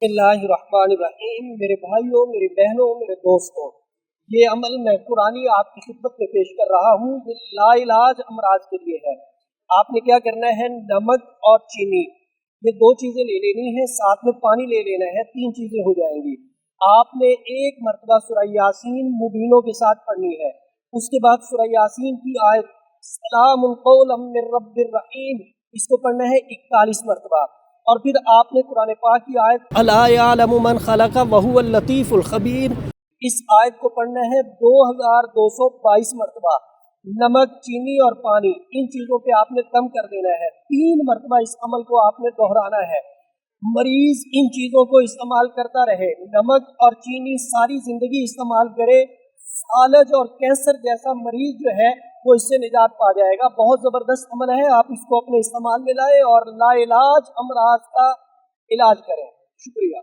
बिस्मिल्लाहिर्रहमानिर्रहीम। मेरे भाइयों, मेरी बहनों, मेरे दोस्तों, ये अमल मैं कुरानी आपकी खिदमत में पेश कर रहा हूँ। लाइलाज अमराज के लिए है। आपने क्या करना है, नमक और चीनी ये दो चीज़ें ले लेनी है, साथ में पानी ले लेना है, 3 चीज़ें हो जाएंगी। आपने एक मरतबा सूरह यासीन मुबीनों के साथ पढ़नी है। उसके बाद सूरह यासीन की आयत सलामुन कौलन मिर रब्बिर रहीम, इसको पढ़ना है 41 मरतबा। और फिर आपने कुरान पाक की आयत अला यअलमु मन खलक़ व हुवल लतीफ़ुल ख़बीर, इस आयत को पढ़ना है 2222 मरतबा। नमक, चीनी और पानी, इन चीज़ों पे आपने कम कर देना है। 3 मरतबा इस अमल को आपने दोहराना है। मरीज इन चीज़ों को इस्तेमाल करता रहे, नमक और चीनी सारी ज़िंदगी इस्तेमाल करे। फालज और कैंसर जैसा मरीज जो है वो इससे निजात पा जाएगा। बहुत ज़बरदस्त अमल है, आप इसको अपने इस्तेमाल में लाएं और लाइलाज अमराज का इलाज करें। शुक्रिया।